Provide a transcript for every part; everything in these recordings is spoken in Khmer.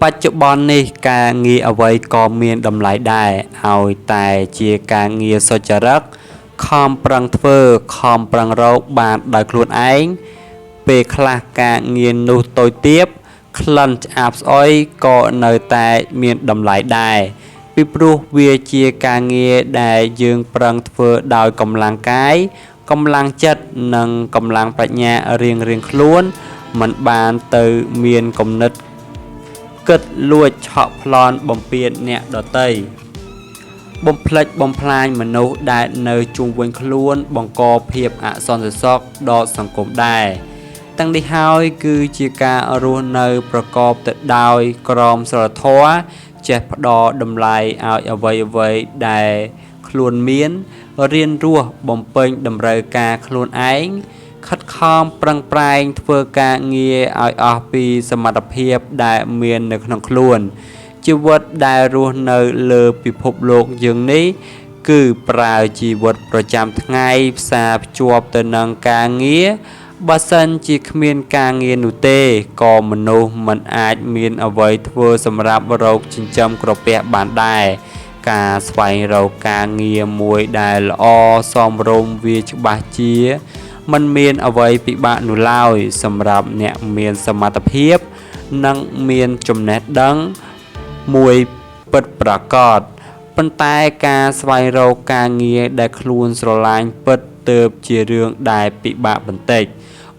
បច្ចុប្បន្ននេះការងារអ្វីក៏មានតម្លៃដែរឲ្យតែជាការងារសុចរិតខំប្រឹងធ្វើខំប្រឹងរកបានដោយខ្លួនឯងពេលខ្លះការងារនោះតូចទាបក្លិនឆ្អាបស្អុយក៏នៅតែមានតម្លៃដែរពីព្រោះវាជាការងារដែលយើងប្រឹងធ្វើដោយកម្លាំងកាយកម្លាំងចិត្តនិងកម្លាំងប្រាជ្ញារៀងៗខ្លួនមិនបានទៅមានគំនិតគិតលួចឆក់ប្លន់បំពានអ្នកដទៃបំផ្លិចបំផ្លាញមនុស្សដែលនៅជុំវិញខ្លួនបង្កភាពអសន្តិសុខដល់សង្គមដែរទាំងនេះហើយគឺជាការរស់នៅប្រកបទៅដោយក្រមសីលធម៌ចេះផ្ដល់តម្លៃឲ្យអ្វីៗដែលខ្លួនមានរៀនរស់បំពេញតម្រូវការខ្លួនឯងខិតខំប្រឹងប្រែងធ្វើការងារឲ្យអស់ពីសមត្ថភាពដែលមាននៅក្នុងខ្លួនជីវិតដែលរស់នៅលើពិភពលោកយើងនេះគឺប្រើជីវិតប្រចាំថ្ងៃផ្សារភ្ជាប់ទៅនឹងការងារបើសិនជាគ្មានការងារនោះទេក៏មនុស្សមិនអាចមានអ្វីធ្វើសម្រាប់រកចិញ្ចឹមក្រពះបានដែរការស្វែងរកការងារមួយដែលល្អសមរម្យវាច្បាស់ជាមិនមានអ្វីពិបាកនោះឡើយសម្រាប់អ្នកមានសមត្ថភាពនិងមានចំណេះដឹងមួយពិតប្រាកដប៉ុន្តែការស្វែងរកការងារដែលខ្លួនស្រឡាញ់ពិតទើបជារឿងដែលពិបាកបន្តិច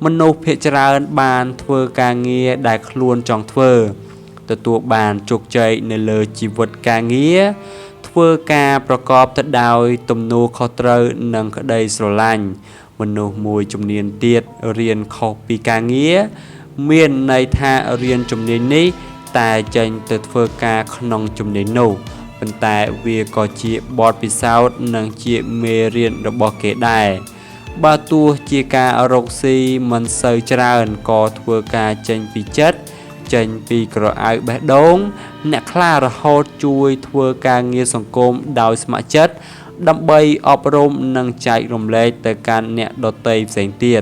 មនុស្សភាគច្រើនបានធ្វើការងារដែលខ្លួនចង់ធ្វើទទួលបានជោគជ័យនៅលើជីវិតការងារធ្វើការប្រកបទៅដោយទំនួលខុសត្រូវនិងក្តីស្រឡាញ់មនុស្សមួយជំនាញទៀតរៀនខុសពីការងារមានន័យថារៀនជំនាញនេះតែចេញទៅធ្វើការក្នុងជំនាញនោះប៉ុន្តែវាក៏ជាបទពិសោធន៍និងជាមេរៀនរបស់គេដែរបើទោះជាការរកស៊ីមិនសូវច្រើនក៏ធ្វើការចេញពីចិត្តចេញពីក្រអៅបេះដូងអ្នកខ្លះរហូតជួយធ្វើការងារសង្គមដោយស្ម័គ្រចិត្តដើម្បីអប់រំនិងចែករំលែកទៅកាន់អ្នកដទៃផ្សេងទៀត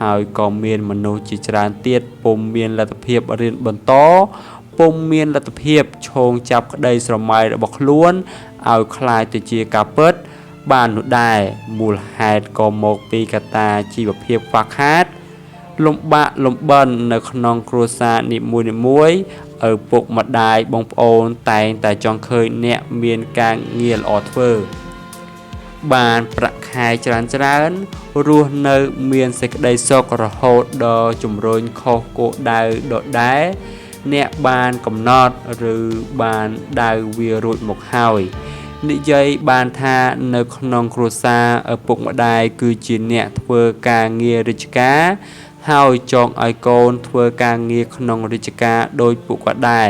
ហើយក៏មានមនុស្សជាច្រើនទៀតពុំមានលទ្ធភាពរៀនបន្តពុំមានលទ្ធភាពឈោងចាប់ក្តីស្រមៃរបស់ខ្លួនឲ្យคล้ายទៅជាការពិតបាននោះដែរមូលហេតុក៏មកពីកត្តាជីវភាពខ្វះខាតលំបាកលំបិននៅក្នុងគ្រួសារនីមួយៗឪពុកម្ដាយបងប្អូនតែងតែចង់ឃើញអ្នកមានការងារល្អធ្វើបានប្រាក់ខែច្រើនរស់នៅមានសេចក្តីសុខរហូតដល់ជំរុញខុសគោលដៅដដែលអ្នកបានកំណត់ឬបានដៅវារួចមកហើយនិយាយបានថានៅក្នុងគ្រួសារឪពុកម្ដាយគឺជាអ្នកធ្វើការងាររាជការហើយចង់ឲ្យកូនធ្វើការងារក្នុងរាជការដោយពួកគាត់ដែរ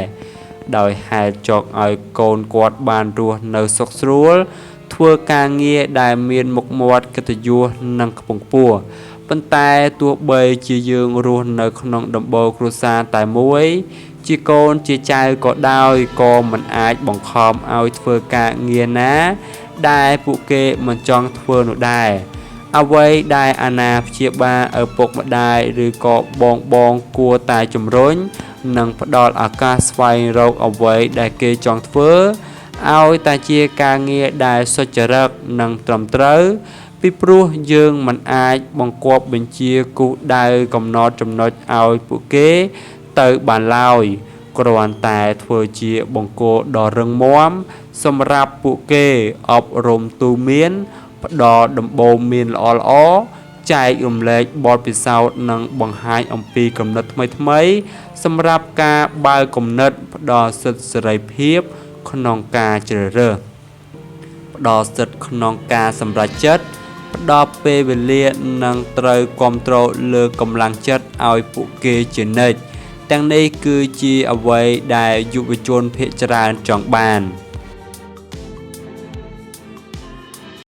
ដោយហេតុចង់ឲ្យកូនគាត់បានរស់នៅសុខស្រួលធ្វើការងារដែលមានមុខមាត់កិត្តិយសនិងខ្ពង់ខ្ពស់ប៉ុន្តែទោះបីជាយើងរស់នៅក្នុងដំបូលគ្រួសារតែមួយជាកូនជាចៅក៏ដោយក៏មិនអាចបង្ខំឲ្យធ្វើការងារណាដែលពួកគេមិនចង់ធ្វើនោះដែរអ្វីដែលអាណាព្យាបាលឪពុកម្ដាយឬក៏បងគួរតែជំរុញនិងផ្ដល់ឱកាសស្វែងរកអ្វីដែលគេចង់ធ្វើឲ្យតែជាការងារដែលសុចរិតនិងត្រឹមត្រូវពីព្រោះយើងមិនអាចបង្គាប់បញ្ជាគោលដៅកំណត់ចំណុចឲ្យពួកគេទៅបានឡើយគ្រាន់តែធ្វើជាបង្គោលដ៏រឹងមាំសម្រាប់ពួកគេអប់រំទូន្មានផ្ដល់ដំបូន្មានល្អៗចែករំលែកបទពិសោធន៍និងបង្ហាញអំពីគំនិតថ្មីៗសម្រាប់ការបើកគំនិតផ្ដល់សិទ្ធិសេរីភាពក្នុងការជ្រើសរើសផ្ដល់សិទ្ធិក្នុងការសម្រេចចិត្តផ្ដល់ពេលវេលានិងត្រូវគ្រប់គ្រងលើកម្លាំងចិត្តឲ្យពួកគេជានិច្ចទាំងនេះគឺជាអ្វីដែលយុវជនភាគច្រើនចង់បាន